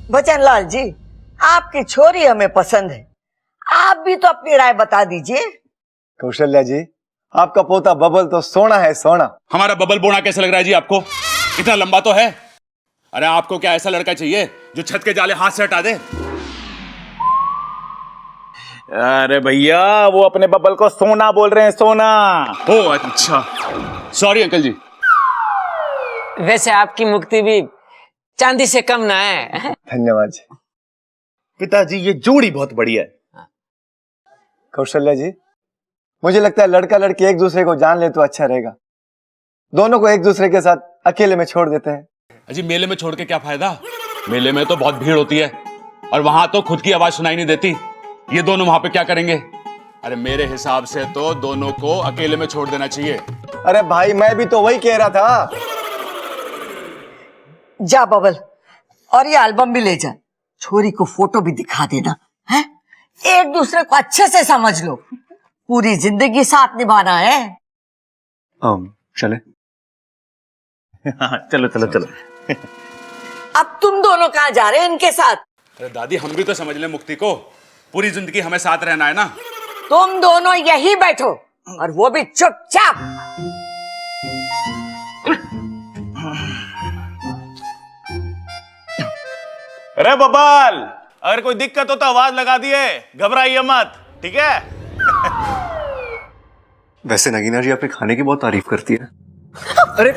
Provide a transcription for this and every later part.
बचनलाल जी, आपकी छोरी हमें पसंद है, आप भी तो अपनी राय बता दीजिए। कौशल्या जी, आपका पोता बबल तो सोना है, सोना। हमारा बबल बोना कैसा लग रहा है जी आपको? इतना लंबा तो है। अरे आपको क्या ऐसा लड़का चाहिए जो छत के जाले हाथ से हटा दे? अरे भैया, वो अपने बबल को सोना बोल रहे हैं, सोना। ओ अच्छा, सॉरी अंकल जी। वैसे आपकी मुक्ति भी चांदी से कम ना है। धन्यवाद जी। पिताजी, ये जोड़ी बहुत बढ़िया है। कौशल्या जी, मुझे लगता है लड़का लड़की एक दूसरे को जान ले तो अच्छा रहेगा। दोनों को एक दूसरे के साथ अकेले में छोड़ देते हैं। अजी मेले में छोड़ के क्या फायदा? मेले में तो बहुत भीड़ होती है और वहां तो खुद की आवाज सुनाई नहीं देती। ये दोनों वहां पे क्या करेंगे? अरे मेरे हिसाब से तो दोनों को अकेले में छोड़ देना चाहिए। अरे भाई, मैं भी तो वही कह रहा था। जा बबल, और ये एल्बम भी ले जा, छोरी को फोटो भी दिखा देना है। एक दूसरे को अच्छे से समझ लो, पूरी जिंदगी साथ निभाना है। चले। चलो चलो चलो। अब तुम दोनों कहाँ जा रहे हैं इनके साथ? अरे दादी, हम भी तो समझ लें मुक्ति को, पूरी जिंदगी हमें साथ रहना है ना। तुम दोनों यही बैठो, और वो भी चुपचाप। अरे बबल, अगर कोई दिक्कत हो तो आवाज लगा दिए, घबराइए मत, ठीक है? वैसे नगीना जी आपके खाने की बहुत तारीफ करती है। अरे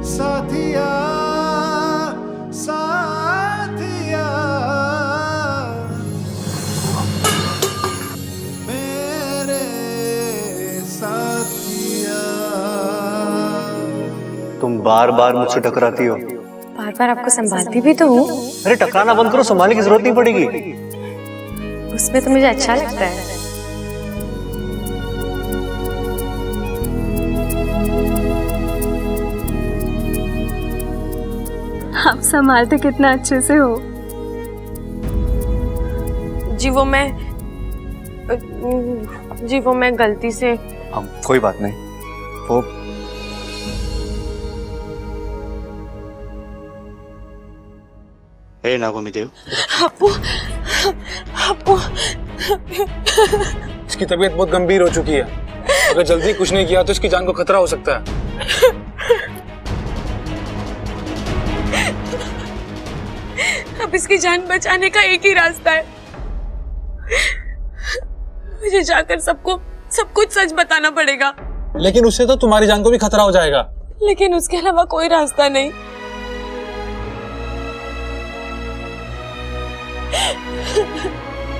साथिया साथिया मेरे साथिया। तुम बार बार मुझसे टकराती हो। बार बार आपको संभालती भी तो हूँ। अरे टकराना बंद करो, संभालने की जरूरत नहीं पड़ेगी। उसमें तो मुझे अच्छा लगता है। आप संभालते कितना अच्छे से हो। जी वो मैं गलती से। कोई बात नहीं, वो नागोमीदेव, इसकी तबीयत बहुत गंभीर हो चुकी है। अगर जल्दी कुछ नहीं किया तो इसकी जान को खतरा हो सकता है। अब इसकी जान बचाने का एक ही रास्ता है, मुझे जाकर सबको सब कुछ सच बताना पड़ेगा। लेकिन उससे तो तुम्हारी जान को भी खतरा हो जाएगा। लेकिन उसके अलावा कोई रास्ता नहीं।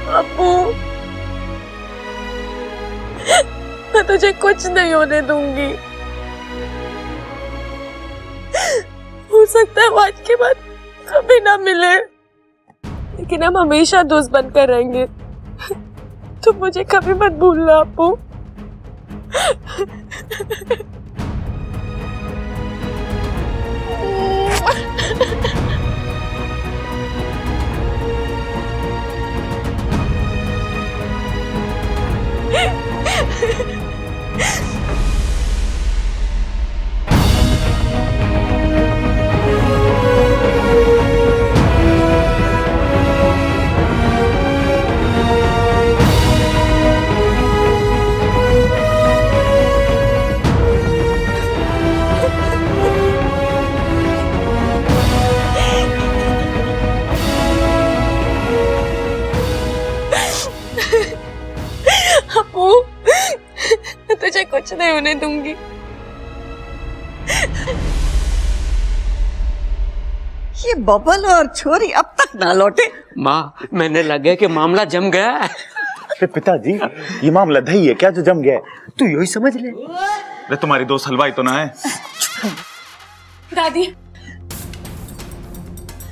अप्पू, मैं तुझे कुछ नहीं होने दूंगी। हो सकता है आज के बाद कभी ना मिले, लेकिन हम हमेशा दोस्त बनकर रहेंगे। तुम मुझे कभी मत भूलना अप्पू। तुझे कुछ नहीं होने दूंगी। ये बबल और छोरी अब तक ना लौटे। माँ, मैंने लगे कि मामला जम गया है। अरे पिताजी, ये मामला दही है क्या जो जम गया? तू यही समझ ले। अरे तुम्हारी दोस्त हलवाई तो ना है? दादी,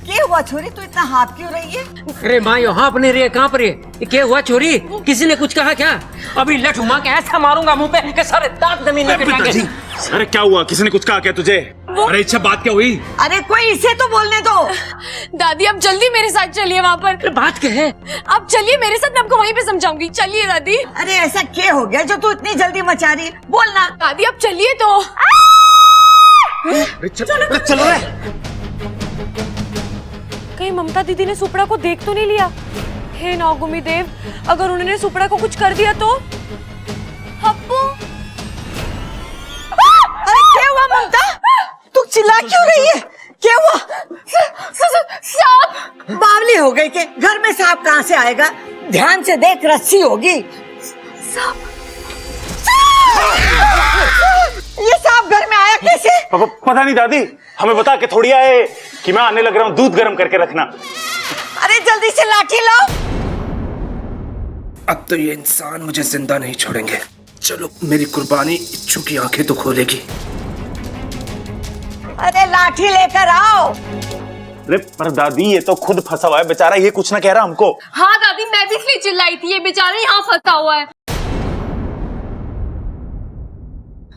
क्या हुआ छोरी, तू इतना हाथ क्यों रही है? अरे माँ, यहाँ अपने रे कहाँ पर है? ये क्या हुआ छोरी? किसी ने कुछ कहा क्या? अभी लठ मार के ऐसा मारूंगा मुंह पे कि सारे दांत जमीन में गिर जाएंगे। अरे क्या हुआ? किसी ने कुछ कहा क्या तुझे? अरे इच्छा बात क्या हुई? अरे कोई इसे तो बोलने दो। दादी आप जल्दी मेरे साथ चलिए वहाँ पर। बात क्या है? आप चलिए मेरे साथ, मैं आपको वहीं पे समझाऊंगी। चलिए दादी। अरे ऐसा क्या हो गया जो तू इतनी जल्दी मचा रही है? बोलना। दादी आप चलिए तो। चलो रे। कहीं ममता दीदी ने सुपड़ा को देख तो नहीं लिया? हे नागुमी देव, अगर उन्होंने सुपड़ा को कुछ कर दिया तो? हप्पू, अरे क्या हुआ ममता? तू चिल्ला क्यों रही है? क्या हुआ? सांप। बावली हो गई के? घर में सांप कहाँ से आएगा? ध्यान से देख, रस्सी होगी। ये सांप घर में आया कैसे? पता नहीं दादी, हमें बता के थोड़ी आए कि मैं आने लग रहा हूँ, दूध गर्म करके रखना। अरे जल्दी से लाठी लो। अब तो ये इंसान मुझे जिंदा नहीं छोड़ेंगे। चलो मेरी कुर्बानी इच्छू की आंखें तो खोलेगी। अरे लाठी लेकर आओ। अरे पर दादी ये तो खुद फंसा हुआ है बेचारा, ये कुछ ना कह रहा हमको। हाँ दादी, मैं भी इसलिए चिल्लाई थी, ये बेचारा यहाँ फंसा हुआ है।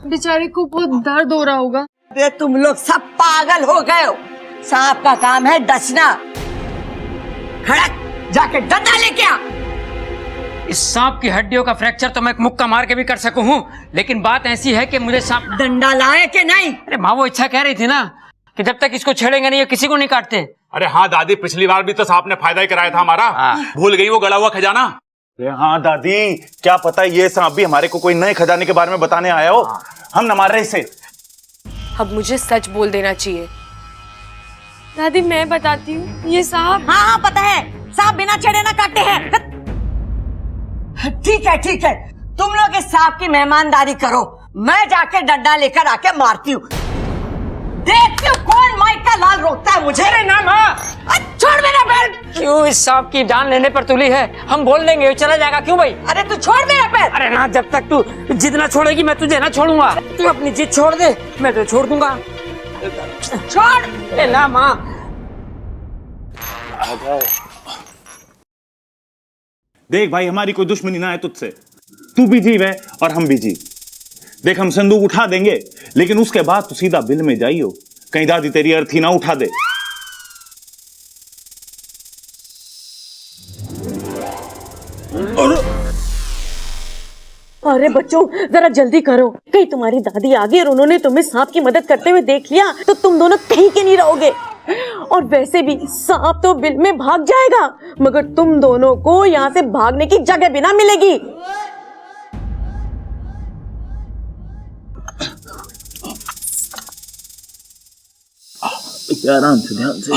बेचारे को बहुत दर्द हो रहा होगा। अरे तुम लोग सब पागल हो गए हो। सांप का काम है डसना। खड़क जाके डंडा लेके आ। इस सांप की हड्डियों का फ्रैक्चर तो मैं एक मुक्का मार के भी कर सकूं हूं, लेकिन बात ऐसी है कि मुझे सांप। डंडा लाए कि नहीं? अरे माँ वो इच्छा कह रही थी ना कि जब तक इसको छेड़ेंगे नहीं ये किसी को नहीं काटते। अरे हाँ दादी, पिछली बार भी तो सांप ने फायदा ही कराया था हमारा। भूल गई वो गड़ा हुआ खजाना? अरे हाँ दादी, क्या पता ये सांप भी हमारे को कोई नए खजाने के बारे में बताने आया हो। हम न मार रहे इसे। अब मुझे सच बोल देना चाहिए। दादी मैं बताती हूँ, ये सांप। हाँ हाँ पता है, सांप बिना छेड़े ना काटते हैं। ठीक है ठीक है, तुम लोग इस सांप की मेहमानदारी करो, मैं जाके डंडा लेकर आके मारती हूँ। देखती हूँ कौन माइक का लाल रोकता है मुझे। अरे ना माँ, छोड़ मेरा पैर। क्यों इस सांप की जान लेने पर तुली है? हम बोल देंगे वो चला जाएगा। क्यों भाई? अरे तू छोड़ मेरा पैर। अरे ना, जब तक तू जिद ना छोड़ेगी मैं तुझे ना छोड़ूंगा। तू अपनी जिद छोड़ दे, मैं तो छोड़ दूंगा। छोड़। अरे ना माँ। देख भाई, हमारी कोई दुश्मनी ना है तुझसे। तू भी जीव है और हम भी जीव। देख हम संदूक उठा देंगे, लेकिन उसके बाद तू सीधा बिल में जाइयो, कहीं दादी तेरी अर्थी ना उठा दे। अरे बच्चों जरा जल्दी करो, कहीं तुम्हारी दादी आ गई और उन्होंने तुम्हें सांप की मदद करते हुए देख लिया तो तुम दोनों कहीं के नहीं रहोगे। और वैसे भी सांप तो बिल में भाग जाएगा, मगर तुम दोनों को यहाँ से भागने की जगह भी ना मिलेगी। आराम से, ध्यान से।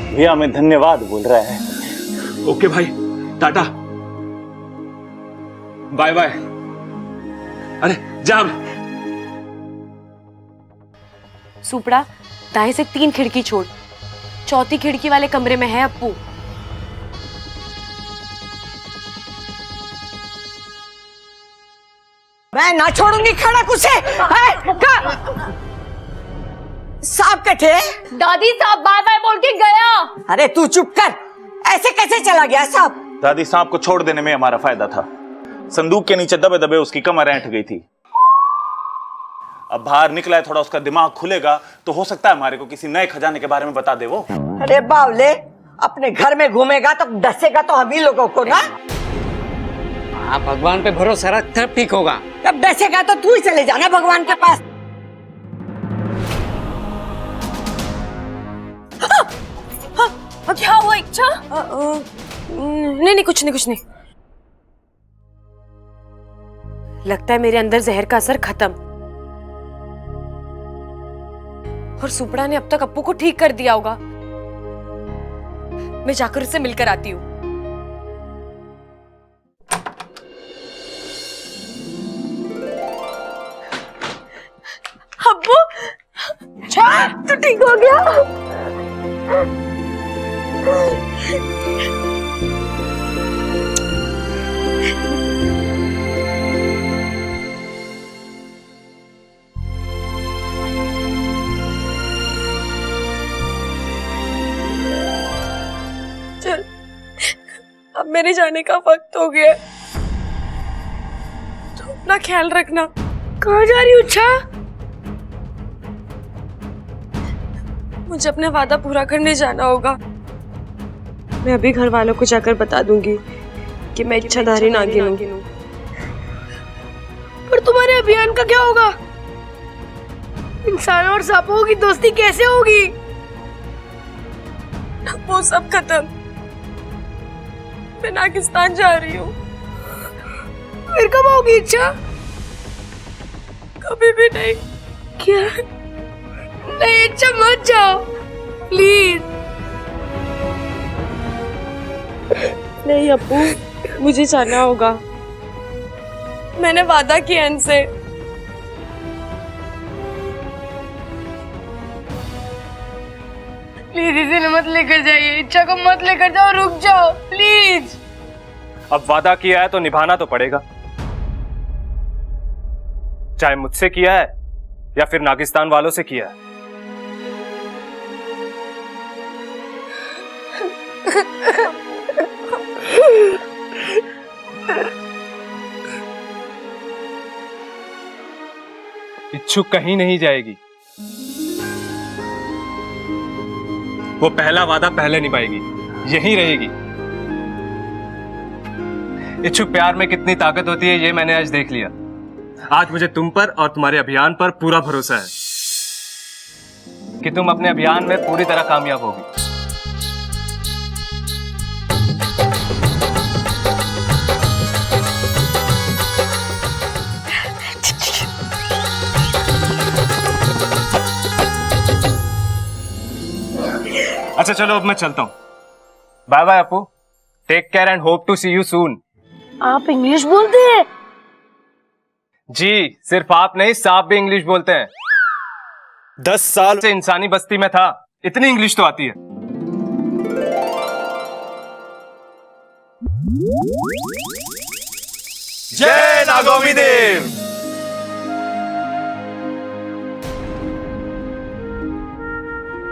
भैया हमें धन्यवाद बोल रहा है। ओके भाई, टाटा, बाय बाय। अरे जा। सुपड़ा, दाएं से 3 खिड़की छोड़, चौथी खिड़की वाले कमरे में है अप्पू। मैं ना छोड़ूंगी खड़क उसे। सांप कटे। दादी साहब बाय बाय बोल के गया। अरे तू चुप कर, ऐसे कैसे चला गया सांप? दादी सांप को छोड़ देने में हमारा फायदा था। संदूक के नीचे दबे दबे उसकी कमर ऐंठ गई थी। अब बाहर निकला है, थोड़ा उसका दिमाग खुलेगा तो हो सकता है हमारे को किसी नए खजाने के बारे में बता दे वो। अरे बावले, अपने घर में घूमेगा तो डसेगा तो हम ही लोगों को ना। आप भगवान पे भरोसा रख, तब ठीक होगा। जब डसेगा तो तू ही चले जाना भगवान के पास। क्या हुआ इच्छा? नहीं नहीं, कुछ नहीं कुछ नहीं। लगता है मेरे अंदर जहर का असर खत्म, और सुपड़ा ने अब तक अप्पू को ठीक कर दिया होगा। मैं जाकर उससे मिलकर आती हूँ। अप्पू, तू ठीक हो गया? चल, अब मेरे जाने का वक्त हो गया है। तो अपना ख्याल रखना। कहाँ जा रही हो? अच्छा, मुझे अपना वादा पूरा करने जाना होगा। मैं अभी घर वालों को जाकर बता दूंगी कि मैं इच्छाधारी नागिन हूँ। पर तुम्हारे अभियान का क्या होगा? इंसानों और सांपों की दोस्ती कैसे होगी? वो सब खत्म। मैं नागिस्तान जा रही हूँ। फिर कब होगी इच्छा? कभी भी नहीं। क्या? नहीं इच्छा, मत जाओ प्लीज। नहीं अप्पू, मुझे जाना होगा। मैंने वादा किया इनसे। प्लीज इसे मत लेकर जाइए। इच्छा को मत लेकर जाओ, रुक जाओ प्लीज। अब वादा किया है तो निभाना तो पड़ेगा, चाहे मुझसे किया है या फिर नागिस्तान वालों से किया है। इच्छुक कहीं नहीं जाएगी। वो पहला वादा पहले निभाएगी, यहीं रहेगी। इच्छुक प्यार में कितनी ताकत होती है ये मैंने आज देख लिया। आज मुझे तुम पर और तुम्हारे अभियान पर पूरा भरोसा है कि तुम अपने अभियान में पूरी तरह कामयाब होगी। अच्छा चलो अब मैं चलता हूँ। Bye bye Apu, take care and hope to see you soon. आप इंग्लिश बोलते हैं? जी, सिर्फ आप नहीं, सांप भी इंग्लिश बोलते हैं। 10 साल से इंसानी बस्ती में था, इतनी इंग्लिश तो आती है। जय नागोमी देव।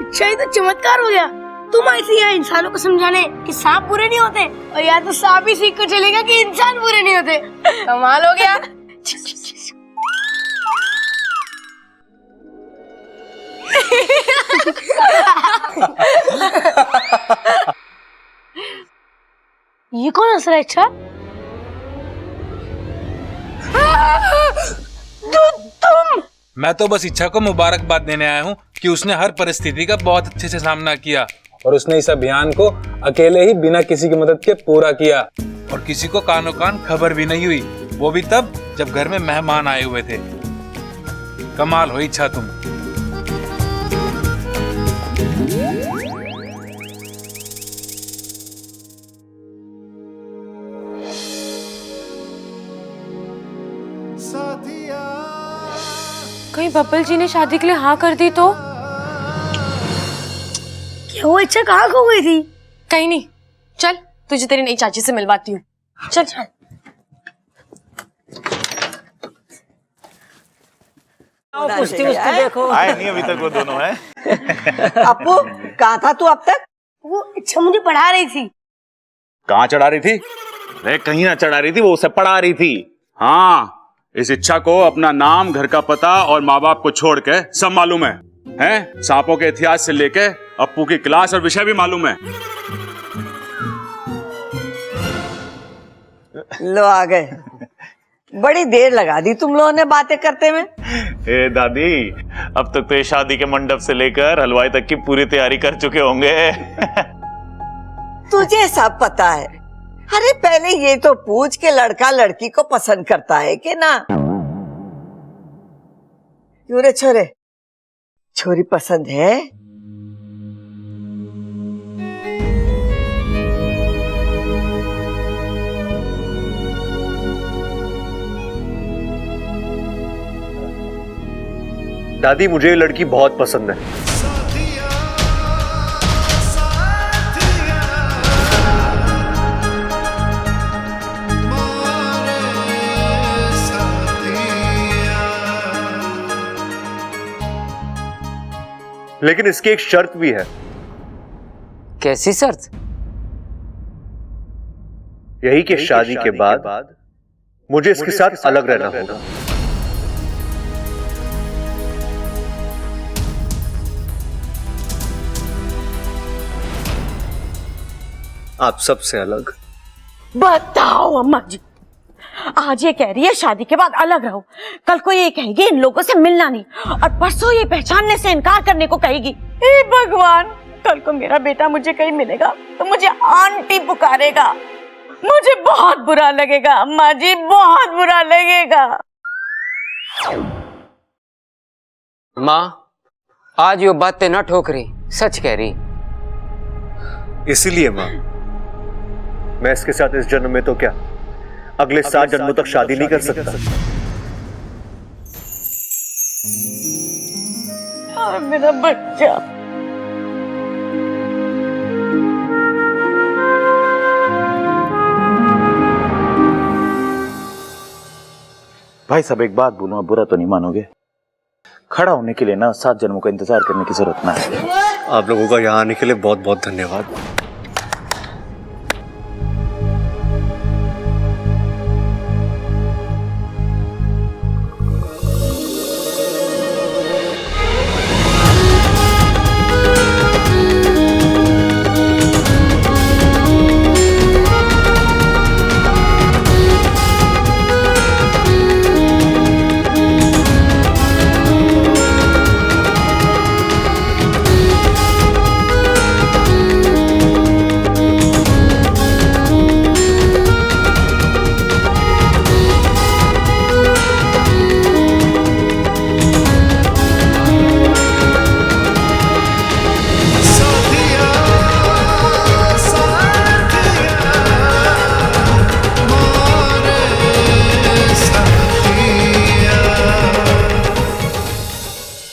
अच्छा, ये तो चमत्कार हो गया। तुम ऐसे यहाँ इंसानों को समझाने कि सांप बुरे नहीं होते, और या तो सांप ही सीख कर चलेगा कि इंसान बुरे नहीं होते। कमाल हो गया। ये कौन हंस रहा है? अच्छा, तुम? मैं तो बस इच्छा को मुबारकबाद देने आया हूँ कि उसने हर परिस्थिति का बहुत अच्छे से सामना किया और उसने इस अभियान को अकेले ही बिना किसी की मदद के पूरा किया। और किसी को कानो कान खबर भी नहीं हुई, वो भी तब जब घर में मेहमान आए हुए थे। कमाल हो इच्छा तुम। कहीं बब्बल जी ने शादी के लिए हाँ कर दी तो? क्या वो इच्छा कहाँ खो गई थी? कहीं नहीं। चल, तुझे तेरी नई चाची से मिलवाती हूँ। चल चल। कुश्ती उश्ती देखो। आए नहीं अभी तक वो दोनों है। अप्पू, कहाँ था तू अब तक? वो इच्छा मुझे पढ़ा रही थी। कहाँ चढ़ा रही थी? अरे कहीं ना चढ़ा रही थी, वो उसे पढ़ा रही थी। हाँ, इस इच्छा को अपना नाम, घर का पता और माँ बाप को छोड़ के सब मालूम है। हैं? सांपों के इतिहास से लेके अप्पू की क्लास और विषय भी मालूम है। लो आ गए। बड़ी देर लगा दी तुम लोगों ने बातें करते में। ए दादी, अब तक तो ये शादी के मंडप से लेकर हलवाई तक की पूरी तैयारी कर चुके होंगे। तुझे सब पता है। अरे पहले ये तो पूछ के लड़का लड़की को पसंद करता है कि ना? क्यों रे छोरे, छोरी पसंद है? दादी, मुझे ये लड़की बहुत पसंद है। लेकिन इसकी एक शर्त भी है। कैसी शर्त? यही कि शादी के बाद मुझे इसके साथ अलग रहना होगा। आप सबसे अलग। बताओ अम्मा जी, आज ये कह रही है शादी के बाद अलग रहो, कल को ये कहेगी इन लोगों से मिलना नहीं, और परसों ये पहचानने से इनकार करने को कहेगी। हे भगवान, कल को मेरा बेटा मुझे कहीं मिलेगा तो मुझे आंटी पुकारेगा। मुझे बहुत बुरा लगेगा अम्मा जी, बहुत बुरा लगेगा। माँ, आज ये बातें न ठोकरी, सच कह रही। इसीलिए मां, मैं इसके साथ इस जन्म में तो क्या, अगले 7 जन्मों तक शादी नहीं कर सकता। और मेरा बच्चा। भाई साहब, एक बात बोलूं, आप बुरा तो नहीं मानोगे? खड़ा होने के लिए ना 7 जन्मों का इंतजार करने की जरूरत ना है। आप लोगों का यहाँ आने के लिए बहुत बहुत धन्यवाद।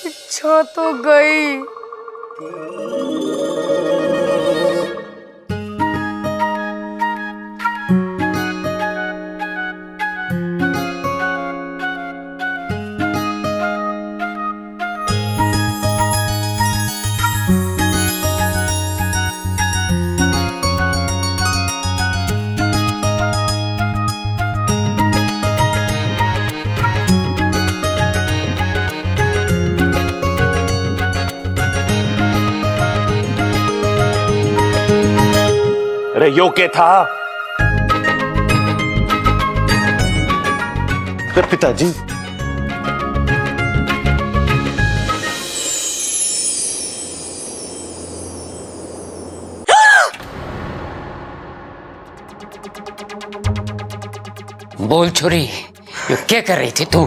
इच्छा तो गई। अरे यो के था? पिताजी, बोल छोरी, ये क्या कर रही थी तू?